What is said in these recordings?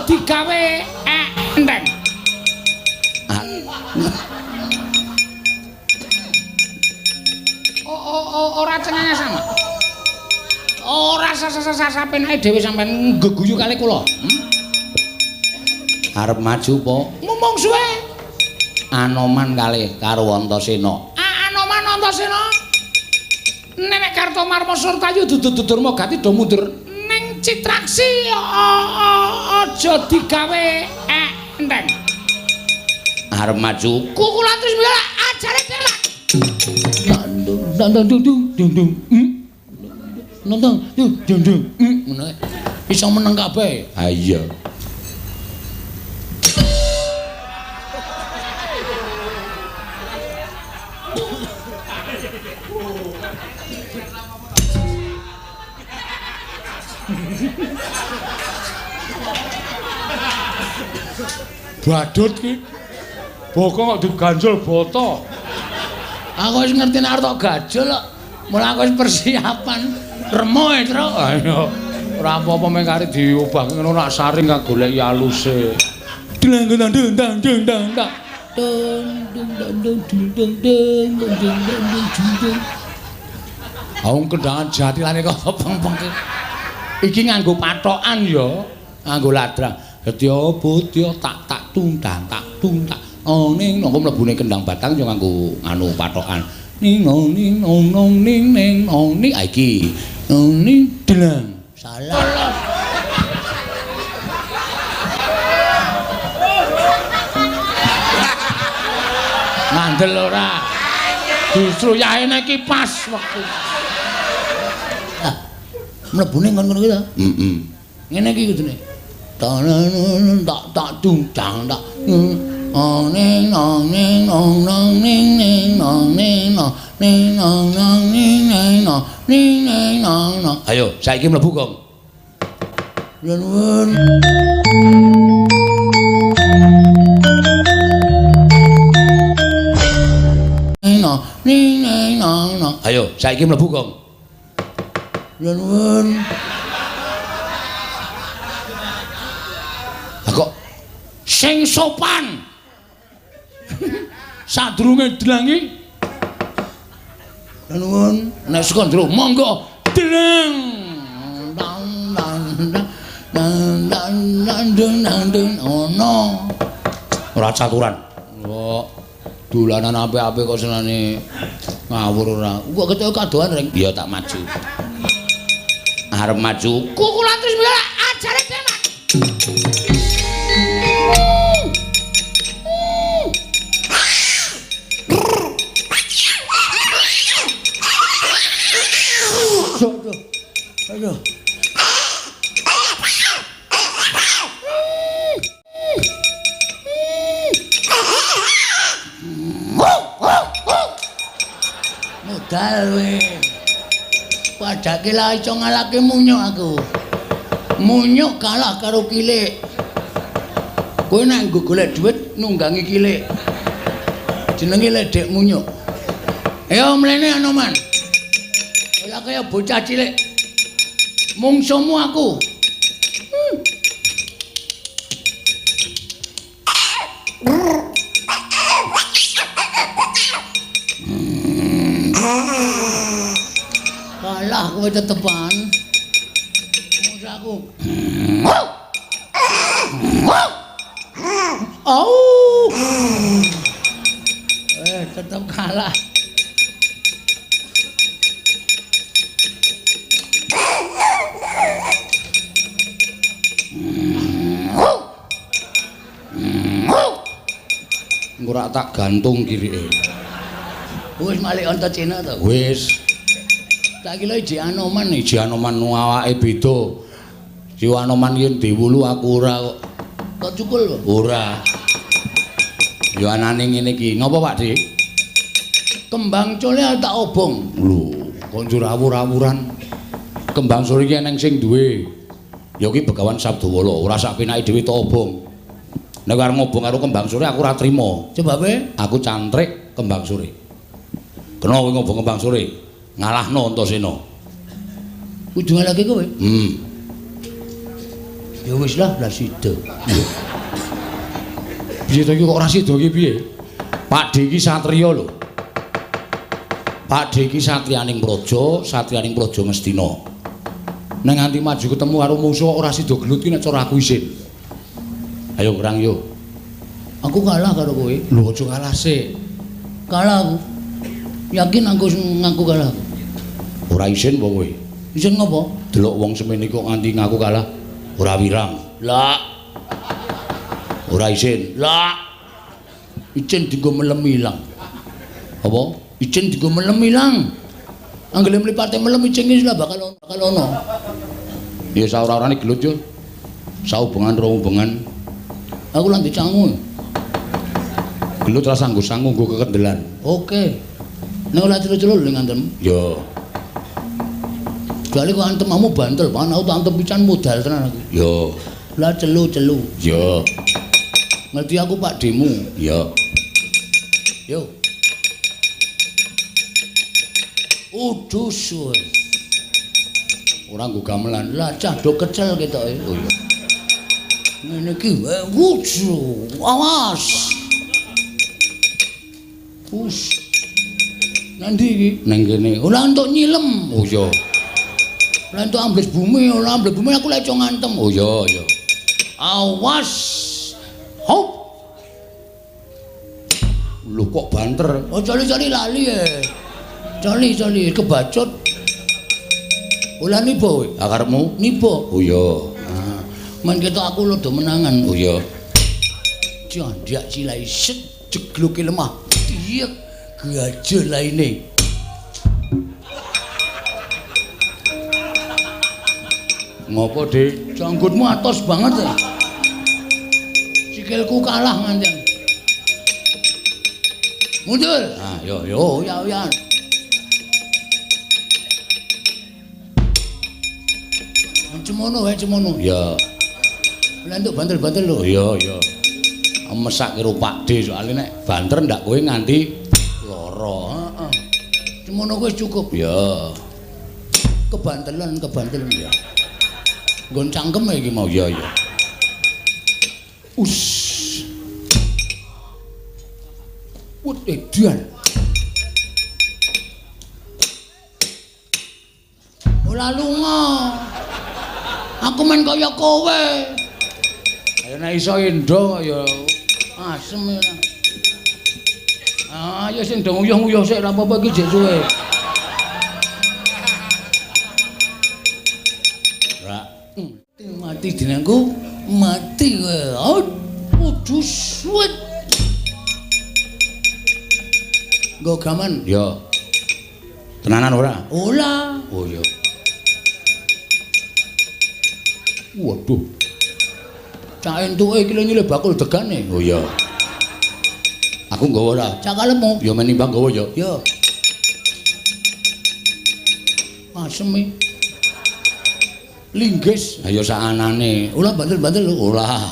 digawe enteng. Ora cengenge sama. Ora sapenake dhewe sampean geguyu kali kula. Arep maju po? Ngomong suwe. Anoman kalih karo Antasena. Anoman Antasena. Nenek Kartomarma Surtayu dudur-dudur mogati do mundur ning Citraksi aja digawe enteng. Arep maju. Kukulan terus mbela ajare telak. Nonton ngono iso meneng kabeh. Ha iya. Badut ki. Boko kok diganjol boto. Aku wis ngerti nek arep gajol kok. Mula aku wis persiapan. Remo e, Tru. Ayo. Ora apa-apa meng kari diubah ngono nak saring kang goleki aluse. Dang dang dang dang dang dang. Aung kendangan jatilane kok peng-peng ki. Iki nganggo patokan ya, nganggo ladrang. Dadi bodya tak tundang tak. Ning nang mlebune kendang batang yo nganggo anu patokan. Ning nong ning ning iki. Ning delang. Salah. Ngandel ora. Justru yaene iki pas wektu. Mlebune ngono kuwi ta? Heeh. Ngene iki kudune. Tak tundang tak. Ning nong ning nong ning ning nong ning nong ning nong ning ning nong ning ning nong. Ayo, saiki mlebu, Kong. Nuwun. Ning ning nong. Ayo, saiki mlebu, Kong. Nuwun. Kok Sing sopan. Sadurunge dilangi. Nuwun, nek sekondro monggo delang. Ono. ora caturan. Kok dolanan apik-apik kok senane ngawur ora. Kok ketok kadoan ring. Ya tak maju. Arep maju. Kukulan terus mbela ajare tenan. Aduh. Modal we. Padake lah iso ngalahke munyuk aku. Munyuk kalah karo kilik. Kowe nek nggo golek dhuwit nunggangi kilik. Jenenge ledek munyuk. Ayo mlene Anoman. Ora kaya bocah cilik. Mungsumu aku. Kalah kowe tetepan. Musuhku. Oh. Tetep kalah. Ora tak gantung kirike. Wis malih Antasena to. Wis. Tak kira Iji Anoman Iji Anoman awake beda. Si Anoman yen diwulu aku ora kok. Kok cukul kok? Ora. Ya anane ngene iki. Ngopo Pak Dik? Kembang cole tak obong. Lho, kok njur awur-awuran. Kembang sore iki eneng sing duwe. Ya ki Begawan Sabdawala, ora sak penake dhewe to obong. Nek arep ngobong karo kembang sore aku ora trima. Sebabe Aku cantrik kembang sore. Kena kowe ngobong kembang sore, ngalahno Antasena. kudu lagi kowe. Ya wis lah sida. Piye to iki kok ora sida iki piye? Pakde iki satriya lho. Pakde iki satriyaning satriyaning praja Ngastina. Nang nganti maju ketemu karo musuh ora sida gelut ki nek cara aku isin. Ayo ngrang yo. Aku kalah karo kowe. Lho aja kalah sik. Kalah aku. Yakin aku ngaku kalah. Ora isin apa kowe? Isin ngopo? Delok wong semene kok nganti ngaku kalah. Ora wirang. Lah. Ora isin. Lah. Icin dienggo melem ilang. Apa? Icin dienggo melem ilang. Anggele mlipate melem icin iki lah bakal ono. Ya saora-orane gelut yo. Saubengan ro hubungan. Aku lan dicangu. Gelut ra sanggo sangu nggo kekendelan. Oke. Nek ora celu-celu ning ngantem. Yo. Soale kok antem kamu bantel, pan aku tak antem pican modal tenan aku. Yo. Lah celu-celu. Yo. Ngerti aku Pak Demu. Yo. Yo. Udus kowe. Ora nggo gamelan. Lah cah do kecel ketoke. Oh iya. Ngene iki wucu. Awas. Us. Nanti iki Nang kene. ora entuk nyilem. Oh iya. Lah entuk ambles bumi, ora ambles bumi aku lek iso ngantem. Oh iya, iya. Awas. Hop. Lho kok banter? Oh cali-cali lali ya. Cali-cali kebacut. Ola nipo kowe? Ah karepmu? Nipo. Oh iya. Nah, men ketok aku lodo menangan. Oh iya. Jandak silai set jegloke lemah. Iya, gajah laine. Ngopo, Dik? Janggutmu atos banget ya. Sikilku kalah nganten. Mundur. Ah, yo yo. Oh, ya. Cemono wae cemono. Ya. Lah entuk bantel-bantel lho. Oh iya, iya. Mesak karo Pakde soalé nek banter ndak kowe nganti lara. Heeh. Cemono wis cukup. Ya. Kebantelan ya. Nggon cangkem iki mau. Ya, ya. Us. Wut edian. Ora lunga. Aku men kaya kowe. Ayo nek iso endo ya Asem ya. Ah, ya sing do nguyuh-nguyuh sik ora apa-apa iki jek suwe. Ra. Mati dinengku, mati kowe. Kudu suwet. Nggo gaman. Ya. Tenanan ora? Ora. Oh iya. Waduh. Cak entuke iki lho nyile bakul degane. Oh iya. Aku nggawa ora? Cak kalemu. Ya menimbang nggawa ya. Ya. Aseme. Linggis. Ayo sakanane. Ora bantel-bantel lho. Ora.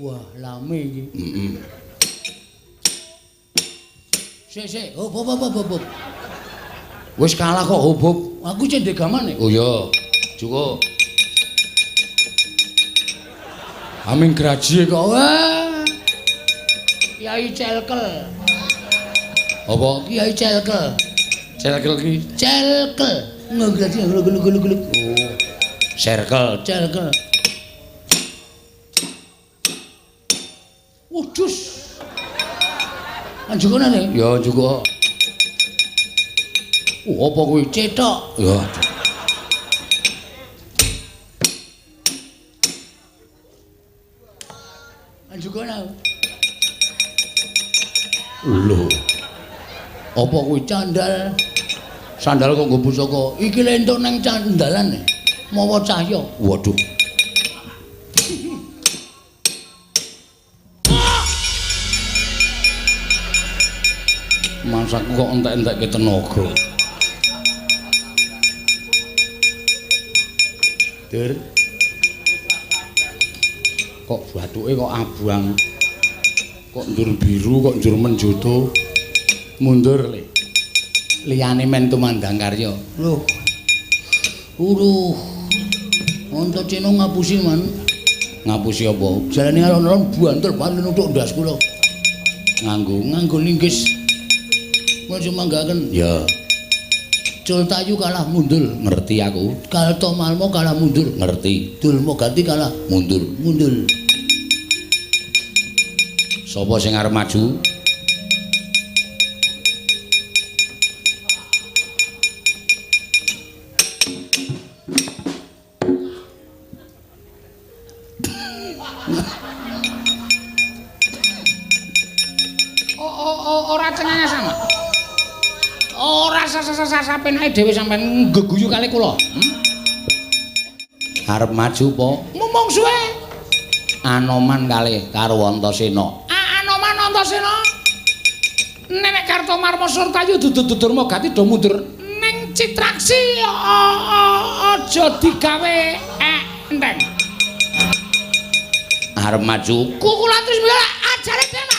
Wah, lame iki. Heeh. Sik. Hop. Wis kalah kok hubub. Aku cendek gamane. Oh iya. Cukup. Aming graji kok. Wah. Kiai Celkel. Apa? Kiai Celkel. Circle ki? Celkel. Ngegraji gluk. Oh. Circle. Celkel. Udus. Anjukonane. Ya cukup. Apa kuwi cetok? Ya. Anjukonane. Lho. Apa kuwi candal? Sandal kok nggo pusaka. Iki lek entuk nang candalan mawa cahya. Waduh. Masaku kok entek-entekke tenaga. Dur. Kok bathuke kok abang. Kok ndur biru, kok njur menjoto. Mundur, Le. Liyane men tumandang karya. Lho, Uruh. Onto Cino ngapusi man. Ngapusi apa? Jalane alon-alon banter-banter nuthuk ndas kula. Nganggo linggis. Mun manggaken. Ya. Cultayu kalah mundur, ngerti aku. Kalto Malmo kalah mundur, ngerti. Dulmo ganti kalah mundur. Sapa sing arep maju? Ora cengenge sama. Ora sapenake dhewe sampean geguyu kali kula. Arep maju po? Mumung suwe. Anoman kali karo Antasena. Anoman Antasena. Nek Kartomarma Surtayu dudur-dudurma gati do mundur ning Citraksi aja digawe enteng. Arep maju. Kukulan terus mbela ajare tenan.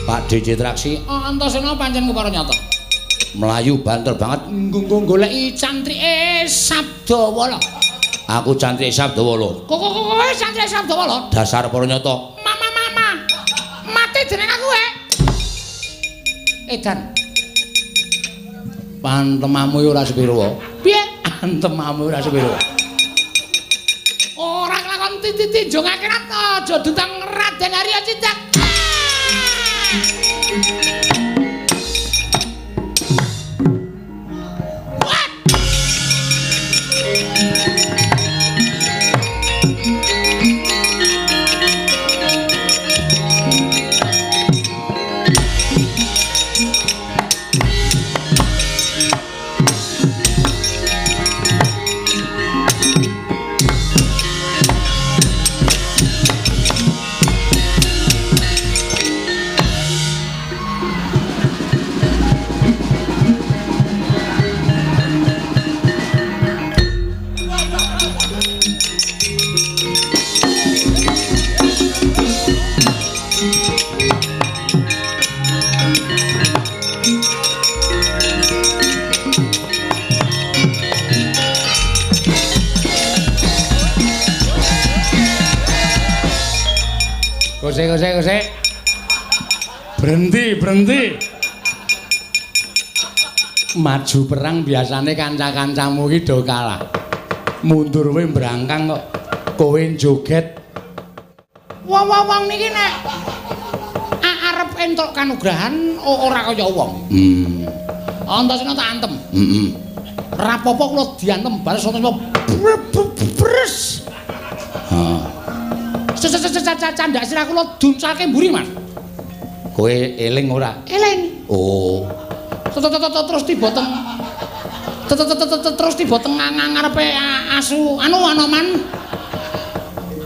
Pak Citraksi, Antasena pancen kepara nyata. Melayu banter banget goleki cantrike Sabdawala. Aku cantrike Sabdawala. Kowe cantrike Sabdawala? Dasar para nyata. Mama. Mati jeneng aku Edan. Pantemamu ora sepiro. Piye? Pantemamu ora sepiro. Ora kelakon tinjung akhirat aja dutang Raden Arya Cicak. Kose. Berhenti. Maju perang biasane kanca-kancamu iki do kalah. Mundur wae brangkang kok kowe joget. Wong niki nek arep entuk kanugrahan ora kaya wong. Antasena tak antem. Rapopo kula diantem baris Antasena bres. Candak sira kula duncake mburi, Mas. Kowe eling ora? Eling. Oh. Terus tiba teng ngarepe asu Anoman.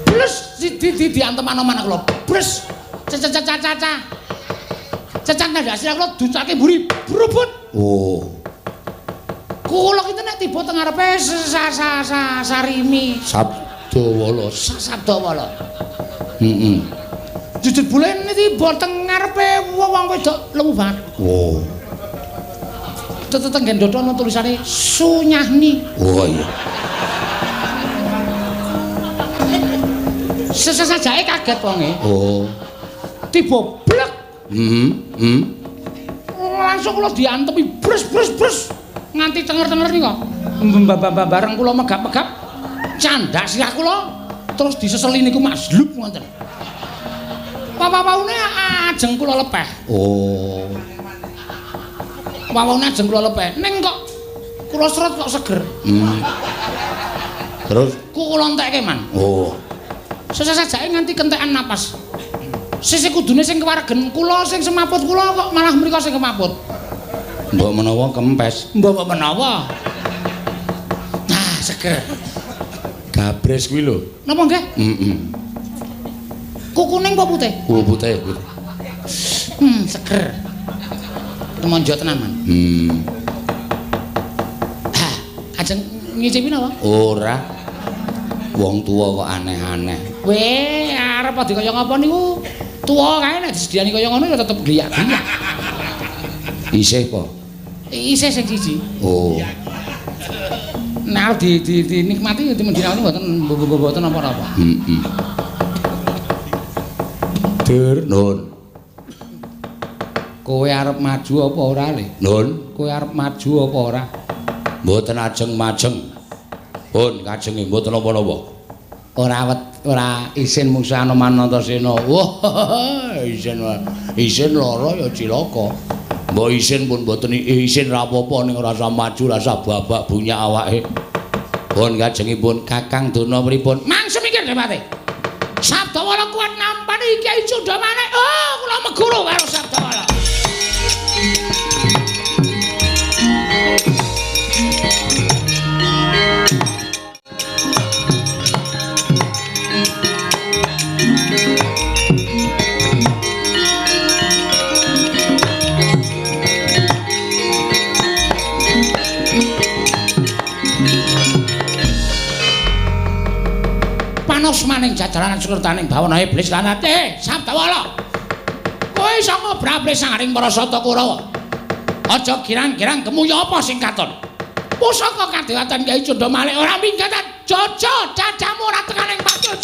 Blus diantem Anoman kula. Blus. Caca. Candak sira kula duncake mburi, brubut. Oh. Kula ki nek tiba teng ngarepe Sarimi. Sabdawala. Jujur bulen iki boten ngarepe wong wedok lemu banget. Oh. Teteng gendotho ana tulisane Sunyahni. Oh iya. Sesajake kaget wonge. Oh. Tiba blek. Langsung kula diantemi bres. Nganti cenger-cenger nika. Bareng kula megap-megap candak sirah kula terus diseseli niku maslub ngoten. Wawaune ajeng kula lepeh. Oh. Wawaune ajeng kula lepeh. Ning kok kula sret kok seger. Terus kula entekke man. Oh. Sesajake nganti kentekan napas. Sisi kudune sing kewaregen kula sing semaput kula kok malah mriko sing kemaput. Mbok menawa kempes. Mbok menawa. Nah, seger. Gabres kuwi lho. Napa nggih? Kukuning apa putih? Putih. Seger. Temonjo tenan, Man. Ajeng ngicipi napa? Ora. Wong tuwa kok aneh-aneh. Weh, arep adi kaya ngapa niku? Tuwa kae nek disediani kaya ngono ya tetep gliyak-gliyak. Isih po. Isih sing siji. Oh. Nek dinikmati dimendinakne mboten napa-napa. Heeh. Dur, Nun. Kowe arep maju apa ora, Le? Nun, Kowe arep maju apa ora? mboten ajeng-majeng. Pun kajenge mboten napa-napa. Ora isin musuh Anoman Antasena. Wah, isin lara ya cilaka. Mbok isin pun mboten isin ra apa-apa ning rasa maju rasa babak bunyak awake. Pun kajengipun Kakang Duna pripun? Mangsa mikir Depati. Sabdawala kuat nampani Kyai Cundamane. Oh, kula meguru karo Sabdawala. Panos maning jajaraning sukertaning bawana iblis lan ate Sabdawala. Kowe iso ngobrablis sangaring para sata Kurawa. Aja girang-girang kemuya apa sing katon. Pusaka kadewatan Kyai Cundamalik ora minggatan jojo cacamu ora tekaning pacul.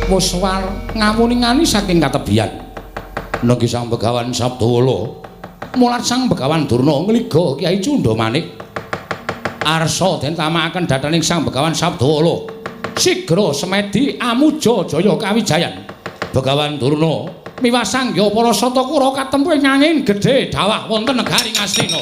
Muswar ngamuningani saking katebian nanging Sang Begawan Sabdawala mulat Sang Begawan Durna ngliga Kyai Cundamanik arsa den tamakaken dhathaning Sang Begawan Sabdawala sigra semedi amuja jaya kawijayan Begawan Durna miwasangya para sata Kura katempuh ing angin gedhe dawah wonten negari Ngastina.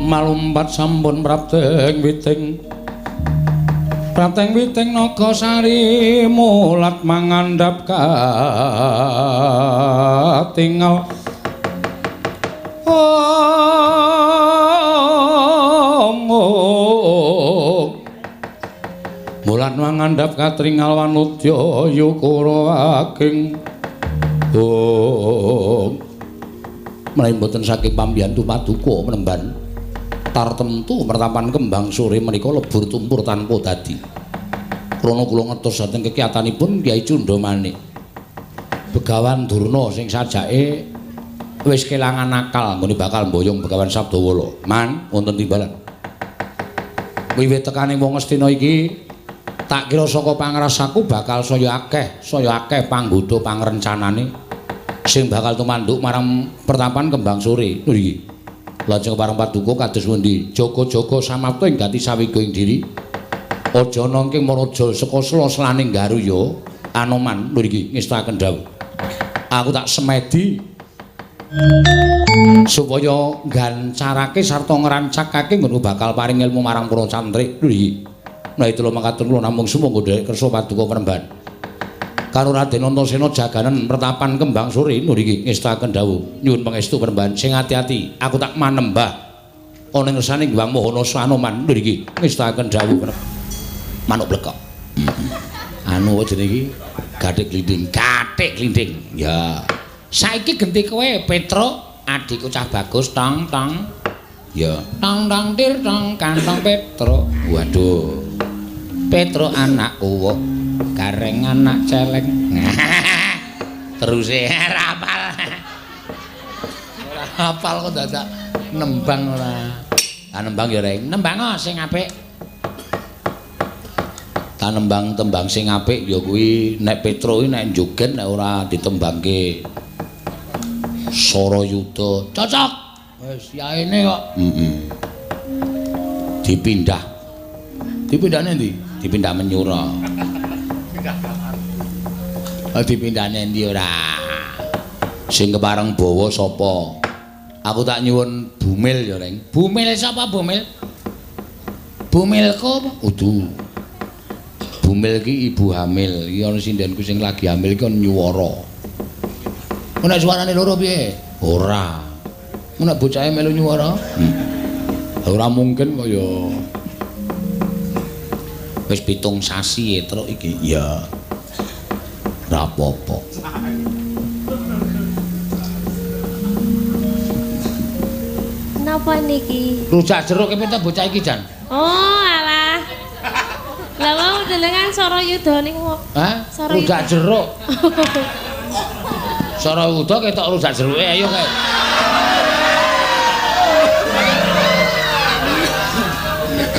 Malumpat sampun prapteng witing Nagasari mulat mangandhap katingal mulat mangandhap katringal wanudya yukura ageng menawi boten saking pambiyantu paduka menemban tartemtu mertapan kembang sore menika lebur tumpur tanpa dadi. Krana kula ngertos dhateng kekiyatanipun Kyai Cundamanik. Begawan Durna sing sajake wis kelangan akal nggone bakal mboyong Begawan Sabdawala. Man, wonten timbalan. Wiwit tekaning wong Astina iki tak kira saka pangrasaku bakal saya akeh panggoda pangrencanane sing bakal tumanduk marang pertapan Kembang Sore. Lho iki. Lajeng parang paduka kados pundi? Jaga-jaga samapta ing gati sawiga ing diri. Aja nangking maraja saka sela-selaning Garuya Anoman. Lho iki ngestaken dawuh. Aku tak semedi supaya gancarake sarta ngrancakake ngono bakal paring ilmu marang para cantrik. Lho iki. Nah itu lho mangkaten kula namung sumangga dhek kersa paduka Premban. Karo Raden Antasena jaganan pertapan Kembang Sore niki ngestaken dawuh. Nyuwun pangestu Premban sing ati-ati aku tak manembah ana ngersane Hyang Mahanasa Anoman niki ngestaken dawuh. Manuk blekok. Anu jenenge iki Gathik Glinding. Ya. Saiki genti kowe Petro, adikku cah bagus tong. Ya. Tong tir tong kantong Petro. Waduh. Petro anak uwuk, gareng anak celeng. Terus rapal. Ora hafal kok dadak nembang ora. Ah nembang ya reng. Nembang sing apik. Ta nembang tembang sing apik ya kuwi nek Petro iki nek joget nek ora ditembangke Sarayuda. Cocok. Wis yaene kok. Dipindah. Dipindahne ndi? Dipindah Menyura. Dipindahne ndi ora? Sing kepareng bawa sapa? Aku tak nyuwun Bumil ya, Reng. Bumil sapa Bumil? Bumilku apa? Udu. Bumil ki ibu hamil. Iki ana sindenku sing lagi hamil iki nyuwara. Nek suarane loro piye? Ora. Nek bocahe melu nyuwara? Ora mungkin kaya wis 7 sasi truk iki. Ya. Ora apa-apa. Napa niki? Rujak jeruk kepethuk bocah iki, Jan. Oh, alah. Lah mau delengan Sarayuda niku. Hah? Rujak jeruk. Sarayuda ketok rujak jeruke ayo kae.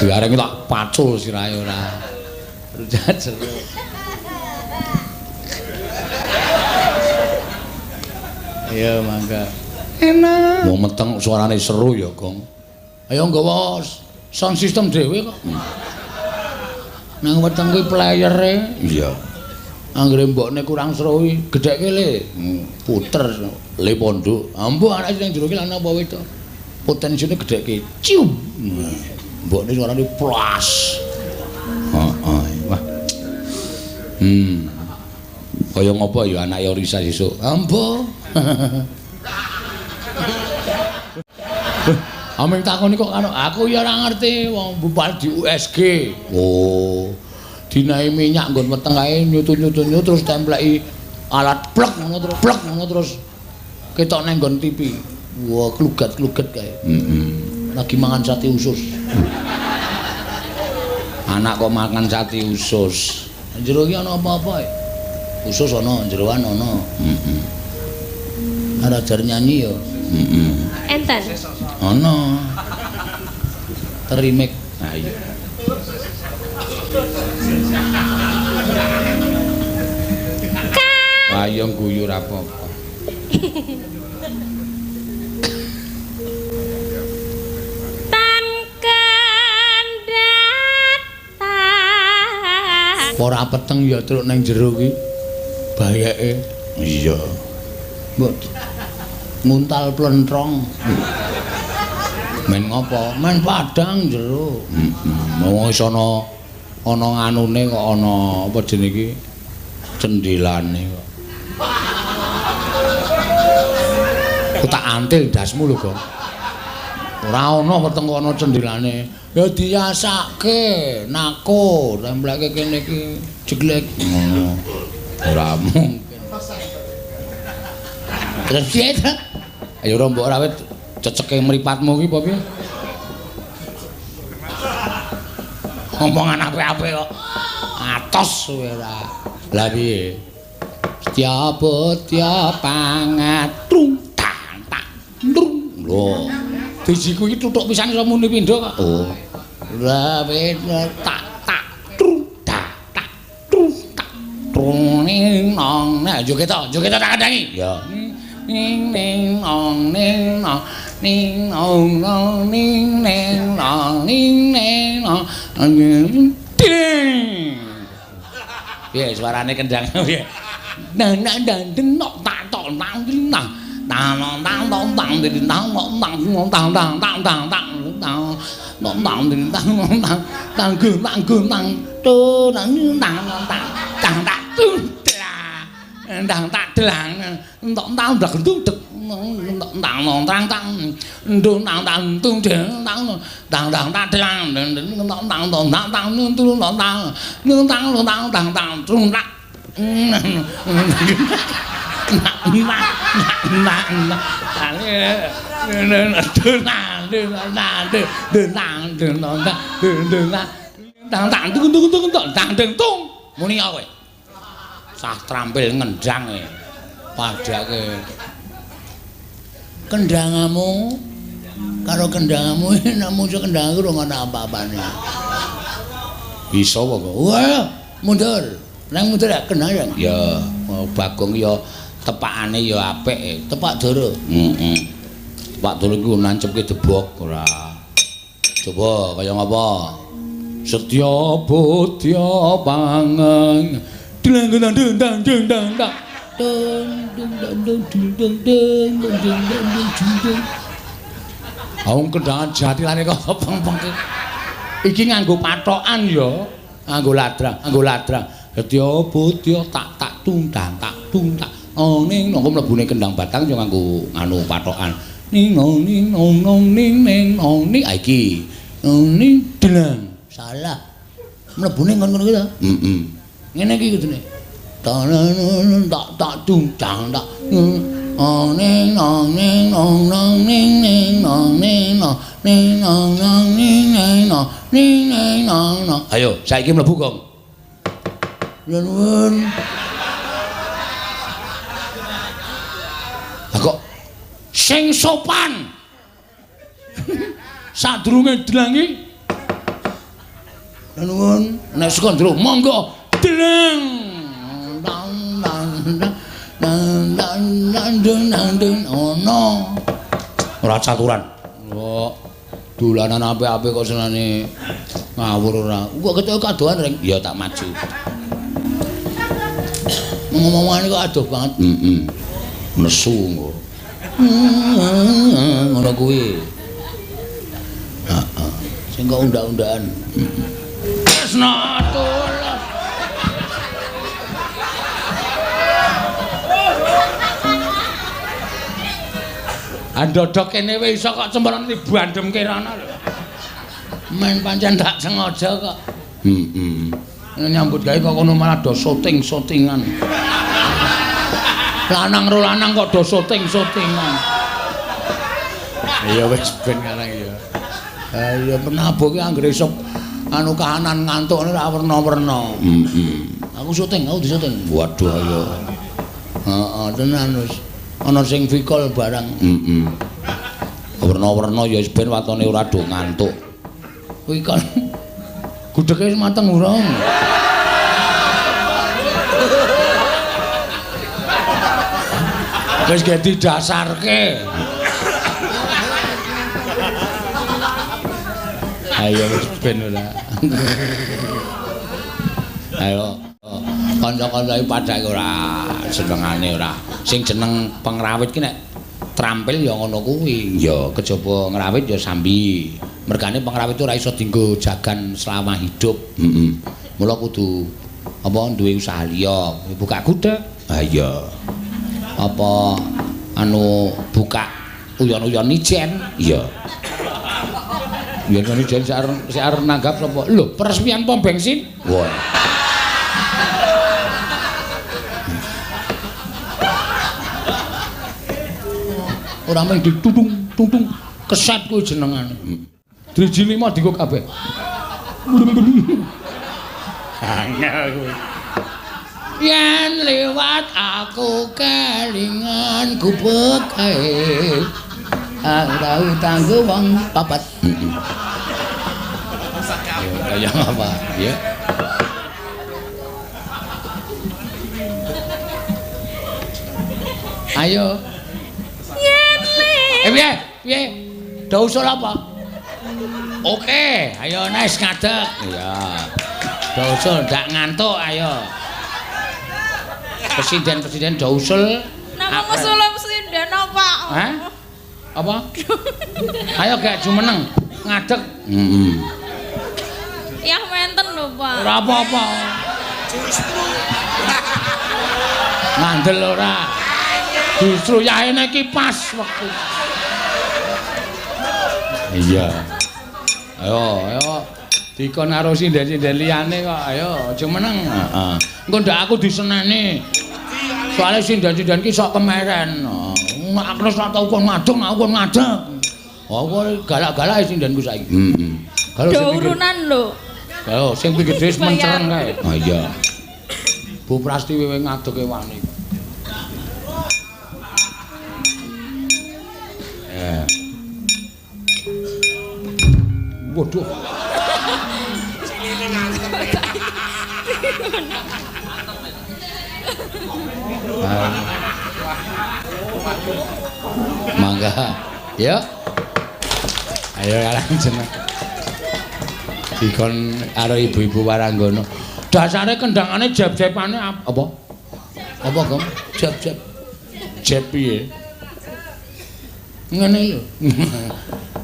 Gareng tak pacul sirahe ora. Rujak jeruk. Iya, mangga. Enak. Wong meteng suarane seru ya, Gong. Ayo nggawa sound system dhewe kok. Nang weteng kuwi playere. Iya. Anggere mbokne kurang seru iki, gedhekke le. Puter le pondok. Ambo anak sing jero ki lan apa wedok. Potensine gedhekke. Cium. Mbokne suarane plas. Heeh. Wah. Kaya ngopo ya anake Orisa sesuk? Ambo. Ameng takoni kok anu, aku ya ora ngerti wong bupal di USG. Oh. Dinae minyak nggon weteng kae nyutu-nyutu terus templeki alat plek ngono terus ketok nang nggon TV. Wah, klugat-kluget kae. Lagi mangan sate usus. Anak kok makan sate usus. Jero iki ana apa-apa? Usus ana, jeroan ana. Ada ajar nyanyi ya. Enten. Ana. Terimek. Ayo. Ayo guyu ra apa-apa. Tan kendhat. Ora peteng ya truk nang jero ki. Bayake. Iya. Mbok nguntal plentrong. Men ngopo? Men padang jero. Wong wis ana nganune kok ana apa jenenge iki? Cendelane kok. Ku tak antil dasmu lho, Gong. Ora ana weteng kok ana cendelane. Ya diasake, nako, templeke kene iki jeglek. Ngono. Ora mungkin. Terus piye ta? Ayo ora mbok rawit ceceke mripatmu iki apa piye? Omongan apik-apik kok. Atos kowe ora. Lah piye? Setya petya pangatrung tak Lho. Dijiku iki tutuk pisan iso muni pindho kok. Oh. Lah tak ning nong nah joget tak kandangi Ya. ning ning nong ning nong ning nong nong ning ning nong ning ning nong ding piye suarane kendang piye nang nang dang nok tak tok nang nang tang tang tang tang din tang tang tang tang tang tang tang tang nong tang din tang tang tang gung tang gung tang tu nang tang tang tang tang ndang tak delang entok tang ndak gendung dek tang nong tang tang ndung tang tang tung deng tang tang tang tak delang entok tang tong tang tang nung tu tang tang nung tang tang tang tang tung tak muni kowe sah trampil ngendang padake kendangamu karo kendangamu namu kendangku ora ana apa-apane Bisa apa kok? wah mundur nang mundur ya kendang Ya, Bagong ya tepakane ya apik tepak doro heeh. Pak Dul iku nancepke debok ora. Coba kaya ngapa? Setya Bodya Pangen. dang dang dang dang dang dang Aung kendangan jatilane kok peng-peng iki nganggo patokan ya nganggo ladra Setya Bodya tak tundang ning nang mlebune kendang batang yo nganggo anu patokan ning nong ning nong ning iki ning delang salah mlebune ngono-ngono kuwi ta Heeh. ngene iki kudune tak tundang tak ning nong ning nong nong ning nong ning nong ning nong nong ning nong ning nong Ayo, saiki mlebu, Gong. nuwun Kok sing sopan sadurunge delangi nuwun nek sekondro monggo delang dan ono ora caturan. kok dolanan apik-apik kok senane ngawur ora kok ketok kadohan reng ya tak maju ngomong-ngomongane kok adoh banget Heeh. Nesu engko. ngono kuwi heeh sing kok undak-undakan Kresna tulus andodok kene wis iso kok cemplon bandem kirana lho men pancen tak sengaja kok Heeh. nyambut gawe kok kono malah do syuting-syutingan lanang ro lanang kok do syuting-syutingan iya wis ben karang ya ya penabuh ki anggere iso anu kahanan ngantuk ora werna-werna Heeh. aku syuting aku disyuting Waduh ayo. heeh tenan wis ana sing vikol barang Heeh. Werna-werna ya wis ben watone ora do ngantuk. vikol gudheke wis mateng urung wis ge didasarke ayo wis ben ora ayo kanca-kanca iki padake ora senengane ora sing jeneng pengrawit ki nek trampil ya ngono kuwi Ya kejaba ngrawit ya sambi. mergane pengrawit ora iso dienggo jagan selama hidup Heeh. mula kudu apa duwe usaha liya buka gudeg Ah iya. apa anu buka uyon-uyon ijen Iya. uyon ijen sik arep nanggap sapa lho peresmian pom bensin Wah. ora mung ditutung keset kuwi jenengane driji 5 dienggo kabeh angel kuwi yen liwat aku kelingan gubek kae tahu tanggo wong papat. Kaya apa? Ya. Ayo. Piye? Piye? Do usul apa? Oke, ayo nice ngadeg. Iya. Do usul ndak ngantuk, ayo. Presiden do usul. Napa ngusul presiden apa? Hah? Apa? Ayo gak jumeneng ngadeg. Yang menten lho, Pak. Ora apa-apa. Ngandel ora. Justru yaene iki pas wektu. Iya. Ayo. Dikon karo sinden-sinden liyane kok. Ayo, aja meneng. Heeh. Engko ndak aku diseneni. Soale sinden-sinden ki sok kemeren. Aku wis ora tau kon ngadeg, aku kon ngadeg. Oh, galak-galak sindenku saiki. Kalau sing urunan lho. Kalau sing pinggir wis mencereng kae. Ah iya. Bu Prasti wewe ngadege wani. Waduh. Mangga. Ya. Ayo lanjut. Dikon karo ibu-ibu Waranggana. Dasare kendangane jeb-jebane apa? Apa, Gom? Jeb-jeb. Jeb piye? Ngene lho.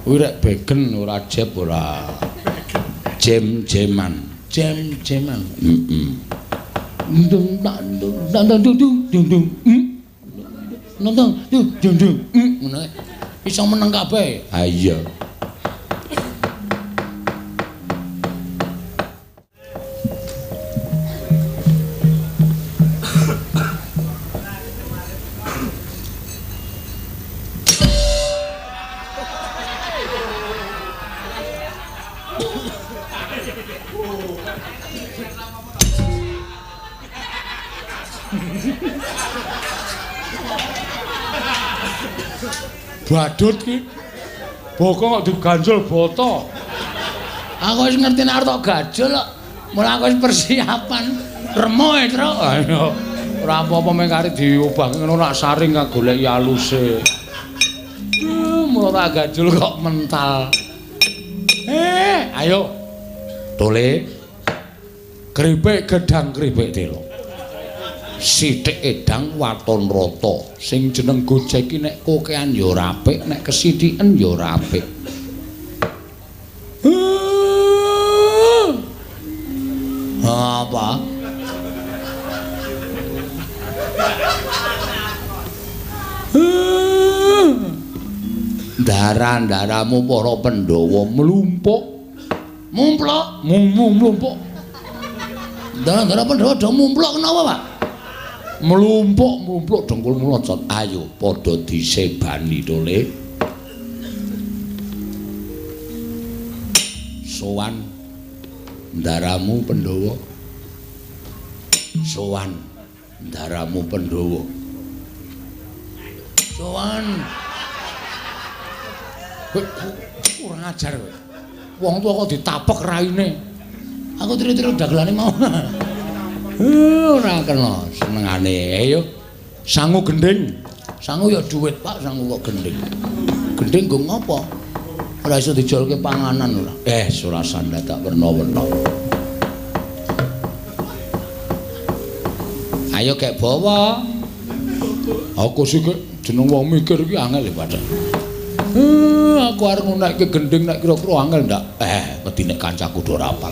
Kuwi rek begen ora jeb ora. Jem-jeman. Jem-jeman. Dung dung dung dung dung dung. Nonton dung dung dung. Ngono. Iso meneng kabeh. Ha iya. Badut ki. Boko kok diganjol boto. Aku wis ngerti nek arep gajol kok. Mula aku wis persiapan. Remo e, Tru. Ayo. Ora apa-apa meng kari diubah ngono nak saring kang goleki aluse. Mula gajol kok mental. Ayo. Tole. Kripik gedang kripik telo. Sithik edang waton rata sing jeneng gojek iki nek kokean ya ora apik nek kesithiken ya ora apik apa darah-darahmu para Pandhawa mlumpuk mumpluk darah Pandhawa do mumpluk kenapa Pak mlumpuk dengkul mlocot ayo padha disebani tole sowan ndaramu Pandhawa sowan ndaramu Pandhawa sowan kurang ajar kowe wong tuwa kok ditapek raine aku tiri-tiri dagelane mau ora kena senengane ayo sangu gending sangu ya dhuwit Pak sangu kok gending gending nggo ngopo ora iso dijolke panganan ora ora sandhat tak werna-werna ayo kek bawa aku sih jeneng wong mikir iki angel ya padha aku arep ngunake gending nek kira-kira angel ndak wedi nek kancaku do rapal